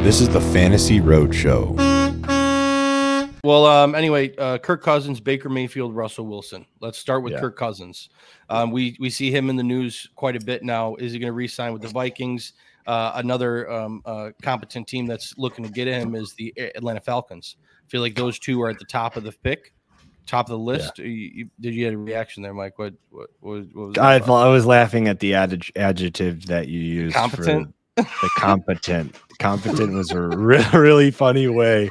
This is the Fantasy Roadshow. Well, anyway, Kirk Cousins, Baker Mayfield, Russell Wilson. Let's start with Kirk Cousins. We see him in the news quite a bit now. Is he going to re-sign with the Vikings? Another competent team that's looking to get him is the Atlanta Falcons. I feel like those two are at the top of the pick, top of the list. Yeah. Did you have a reaction there, Mike? What was I was laughing at the adjective that you used. Competent? For the competent. Competent was a really funny way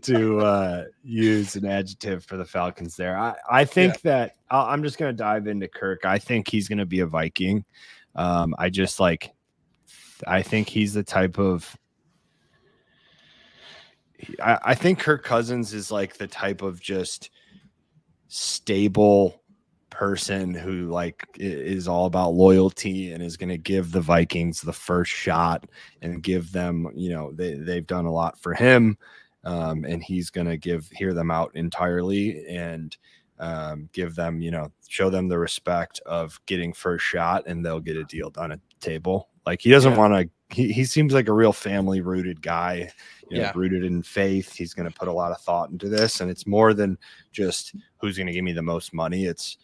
to use an adjective for the Falcons there. I think that I'm just going to dive into Kirk. I think he's going to be a Viking. I think he's the type of I think Kirk Cousins is like the type of just stable person who like is all about loyalty and is going to give the Vikings the first shot and give them, you know, they've done a lot for him. And he's going to hear them out entirely and give them, you know, show them the respect of getting first shot, and they'll get a deal done at the table. Like he doesn't want to, he seems like a real family rooted guy, you know, rooted in faith. He's going to put a lot of thought into this, and it's more than just who's going to give me the most money. It's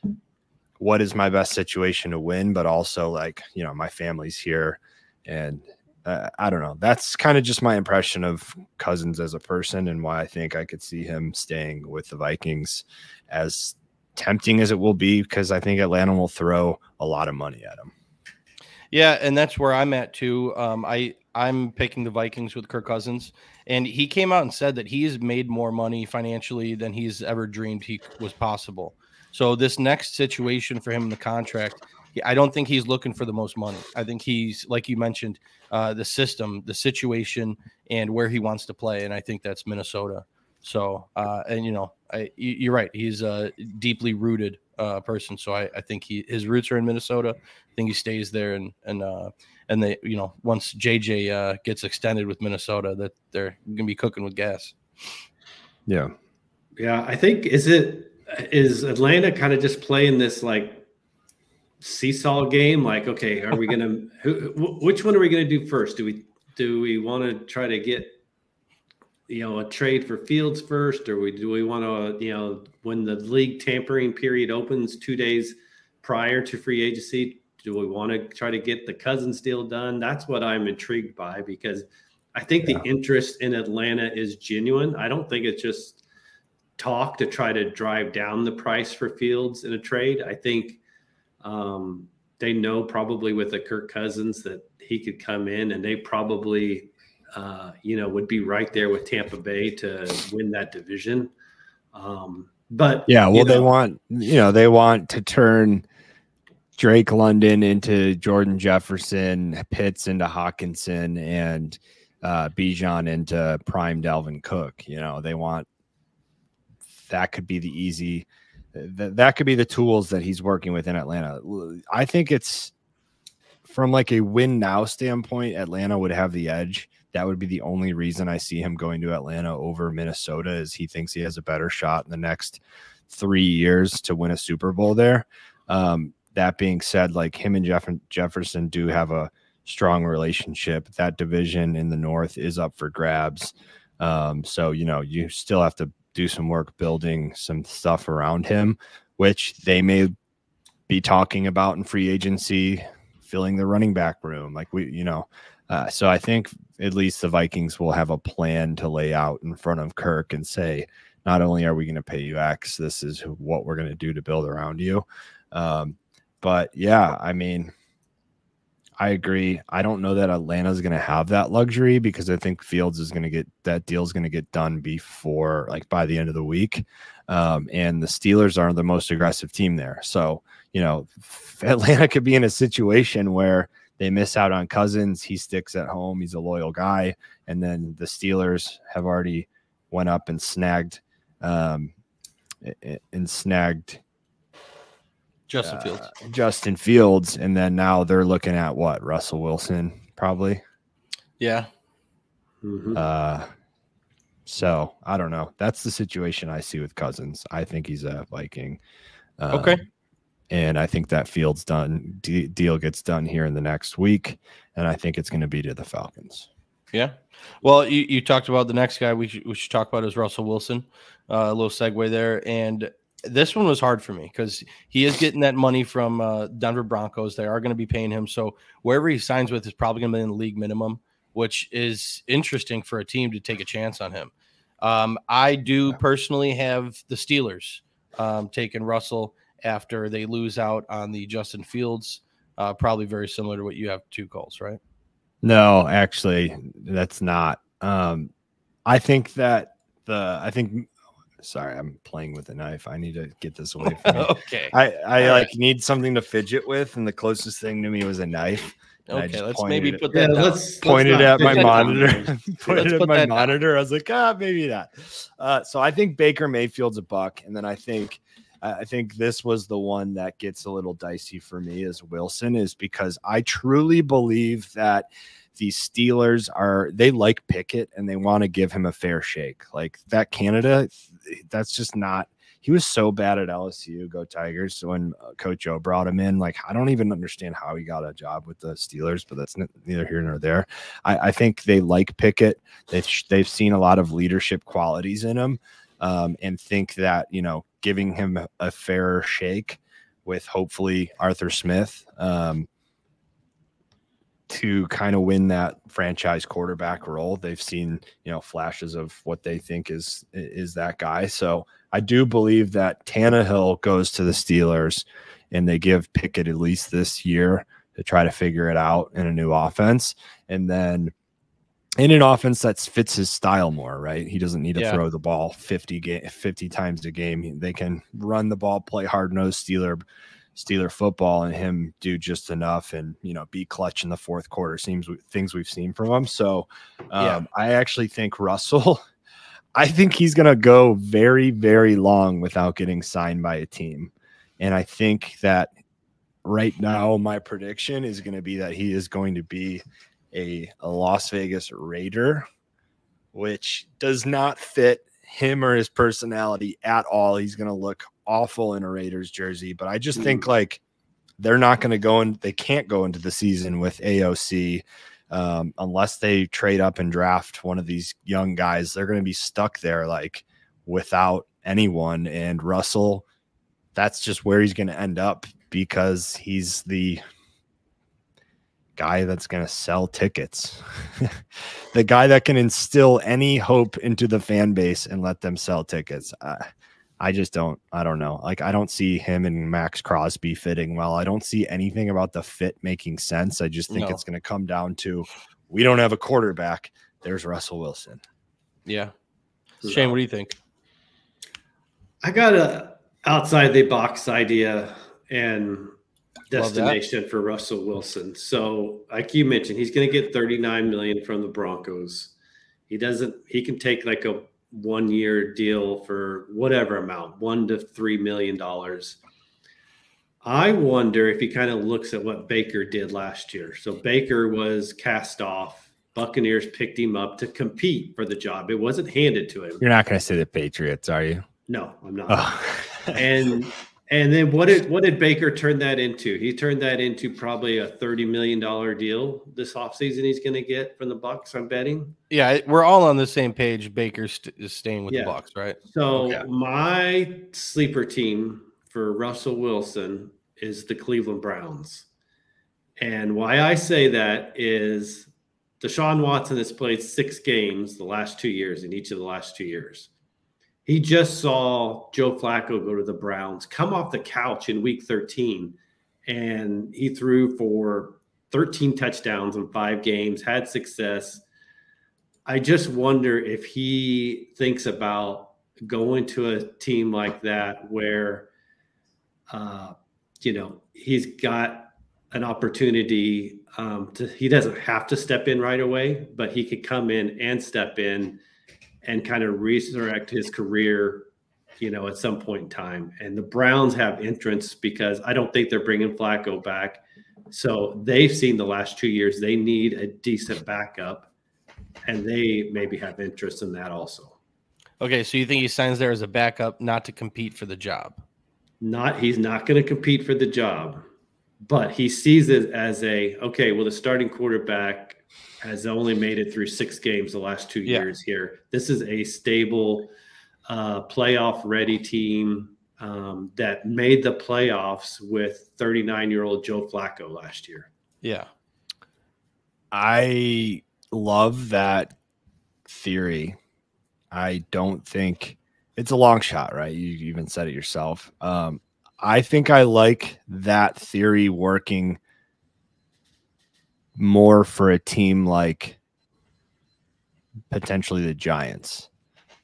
what is my best situation to win, but also like, you know, my family's here. And I don't know. That's kind of just my impression of Cousins as a person and why I think I could see him staying with the Vikings, as tempting as it will be, because I think Atlanta will throw a lot of money at him. Yeah, and that's where I'm at too. I'm picking the Vikings with Kirk Cousins, and he came out and said that he's made more money financially than he's ever dreamed was possible. So this next situation for him in the contract, I don't think he's looking for the most money. I think he's, like you mentioned, the system, the situation, and where he wants to play, and I think that's Minnesota. So, and you know, you're right. He's a deeply rooted person. So I think his roots are in Minnesota. I think he stays there, and they, you know, once JJ gets extended with Minnesota, that they're gonna be cooking with gas. Yeah. I think is Atlanta kind of just playing this like seesaw game? Like, okay, are we gonna which one are we gonna do first? Do we want to try to get, you know, a trade for Fields first, or do we want to, you know, when the league tampering period opens 2 days prior to free agency, do we want to try to get the Cousins deal done? That's what I'm intrigued by, because I think the interest in Atlanta is genuine. I don't think it's just talk to try to drive down the price for Fields in a trade. I think they know probably with a Kirk Cousins that he could come in, and they probably you know, would be right there with Tampa Bay to win that division. But yeah, well, they want to turn Drake London into Jordan Jefferson, Pitts into Hawkinson, and Bijan into prime Dalvin Cook. You know, they want, that could be the easy, that could be the tools that he's working with in Atlanta. I think it's, from like a win now standpoint, Atlanta would have the edge. That would be the only reason I see him going to Atlanta over Minnesota, is he thinks he has a better shot in the next 3 years to win a Super Bowl there. That being said, like, him and Jefferson do have a strong relationship. That division in the North is up for grabs. So, you know, you still have to do some work building some stuff around him, which they may be talking about in free agency, filling the running back room. Like, so I think at least the Vikings will have a plan to lay out in front of Kirk and say, not only are we going to pay you X, this is what we're going to do to build around you. But yeah, I mean, I agree. I don't know that Atlanta's going to have that luxury, because I think Fields is going to get, that deal's going to get done before, like, by the end of the week. And the Steelers are the most aggressive team there. So, you know, Atlanta could be in a situation where they miss out on Cousins. He sticks at home. He's a loyal guy. And then the Steelers have already went up and snagged Justin Fields. And then now they're looking at what? Russell Wilson, probably. Yeah. So I don't know. That's the situation I see with Cousins. I think he's a Viking. Okay. And I think that Fields deal gets done here in the next week. And I think it's going to be to the Falcons. Yeah. Well, you talked about the next guy we should talk about is Russell Wilson. A little segue there. And this one was hard for me because he is getting that money from Denver Broncos. They are going to be paying him. So wherever he signs with is probably going to be in the league minimum, which is interesting for a team to take a chance on him. I do personally have the Steelers taking Russell after they lose out on the Justin Fields. Probably very similar to what you have two calls, right? No, actually, that's not. I think that sorry, I'm playing with a knife. I need to get this away from me. Okay. I need something to fidget with, and the closest thing to me was a knife. Okay, let's maybe put that down. Let's pointed at my that monitor. Pointed at my that monitor. I was like, maybe not. So I think Baker Mayfield's a buck, and then I think this was the one that gets a little dicey for me as Wilson, is because I truly believe that the Steelers they like Pickett and they want to give him a fair shake. Like that Canada, that's just not. He was so bad at LSU, go Tigers. So when Coach O brought him in, like I don't even understand how he got a job with the Steelers, but that's neither here nor there. I think they like Pickett. They've seen a lot of leadership qualities in him, and think that giving him a fair shake with hopefully Arthur Smith to kind of win that franchise quarterback role. They've seen, flashes of what they think is that guy. So I do believe that Tannehill goes to the Steelers and they give Pickett at least this year to try to figure it out in a new offense. And then in an offense that fits his style more, right? He doesn't need to throw the ball 50 times a game. They can run the ball, play hard-nosed Steeler football, and him do just enough and be clutch in the fourth quarter. Things we've seen from him. So I actually think Russell, I think he's going to go very, very long without getting signed by a team. And I think that right now my prediction is going to be that he is going to be a Las Vegas Raider, which does not fit him or his personality at all. He's going to look awful in a Raiders jersey, but I just think like they're not going to go in. They can't go into the season with AOC unless they trade up and draft one of these young guys. They're going to be stuck there like without anyone. And Russell, that's just where he's going to end up because he's the guy that's going to sell tickets, the guy that can instill any hope into the fan base and let them sell tickets. I don't know. Like, I don't see him and Max Crosby fitting well. I don't see anything about the fit making sense. I just think it's going to come down to, we don't have a quarterback. There's Russell Wilson. Yeah. Shane, what do you think? I got a outside the box idea and destination for Russell Wilson. So like you mentioned, he's going to get $39 million from the Broncos. He can take like a 1-year deal for whatever amount, $1 to $3 million. I wonder if he kind of looks at what Baker did last year. So Baker was cast off. Buccaneers picked him up to compete for the job. It wasn't handed to him. You're not going to say the Patriots, are you? No, I'm not. Oh. And then what did Baker turn that into? He turned that into probably a $30 million deal this offseason he's going to get from the Bucs, I'm betting. Yeah, we're all on the same page. Baker is staying with the Bucs, right? So my sleeper team for Russell Wilson is the Cleveland Browns. And why I say that is Deshaun Watson has played 6 games the last 2 years, in each of the last 2 years. He just saw Joe Flacco go to the Browns, come off the couch in week 13, and he threw for 13 touchdowns in 5 games, had success. I just wonder if he thinks about going to a team like that where, he's got an opportunity he doesn't have to step in right away, but he could come in and step in and kind of resurrect his career, at some point in time. And the Browns have interest because I don't think they're bringing Flacco back. So they've seen the last 2 years, they need a decent backup, and they maybe have interest in that also. Okay, so you think he signs there as a backup, not to compete for the job? He's not going to compete for the job, but he sees it as the starting quarterback has only made it through 6 games the last 2 years here. This is a stable playoff ready team that made the playoffs with 39-year-old Joe Flacco last year. Yeah. I love that theory. I don't think it's a long shot, right? You even said it yourself. I think I like that theory working more for a team like potentially the Giants.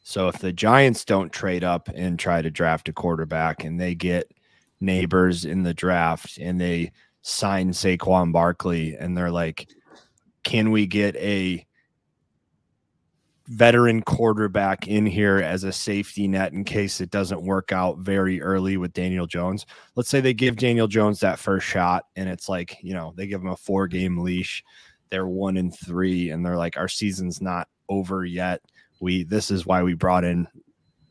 So if the Giants don't trade up and try to draft a quarterback and they get neighbors in the draft and they sign Saquon Barkley and they're like, can we get a veteran quarterback in here as a safety net in case it doesn't work out very early with Daniel Jones? Let's say they give Daniel Jones that first shot and it's like, you know, they give him a 4-game leash. They're 1-3 and they're like, our season's not over yet. This is why we brought in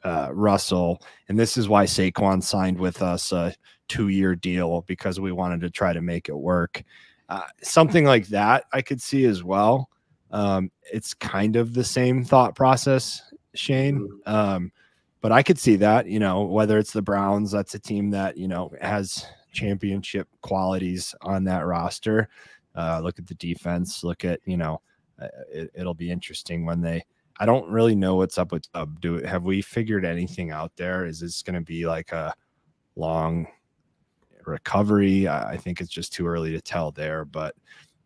Russell, and this is why Saquon signed with us a 2-year deal, because we wanted to try to make it work. Something like that I could see as well. It's kind of the same thought process, Shane. But I could see that, you know, whether it's the Browns, that's a team that, you know, has championship qualities on that roster. Look at the defense, look at, you know, it'll be interesting when I don't really know what's up with have we figured anything out there? Is this going to be like a long recovery? I think it's just too early to tell there, but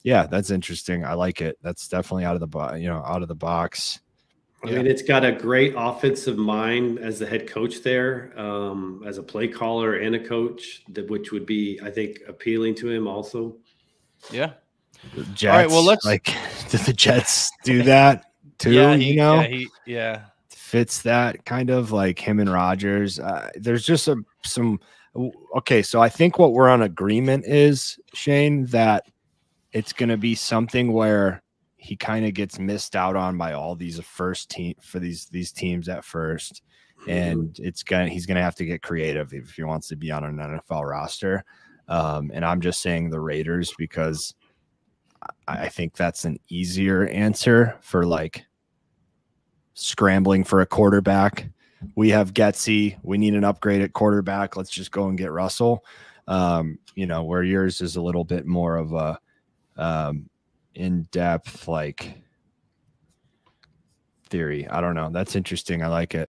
yeah, that's interesting. I like it. That's definitely out of the box. I mean, it's got a great offensive mind as the head coach there, as a play caller and a coach, which would be, I think, appealing to him also. Yeah. The Jets, all right. Well, did the Jets do that too? Yeah, fits that kind of like him and Rodgers. There's just some. Okay, so I think what we're on agreement is, Shane, that it's going to be something where he kind of gets missed out on by all these first team for these teams at first, and he's going to have to get creative if he wants to be on an NFL roster. And I'm just saying the Raiders because I think that's an easier answer for like scrambling for a quarterback. We have Getsy. We need an upgrade at quarterback. Let's just go and get Russell. You know, where yours is a little bit more of a in-depth like theory. I don't know. That's interesting. I like it.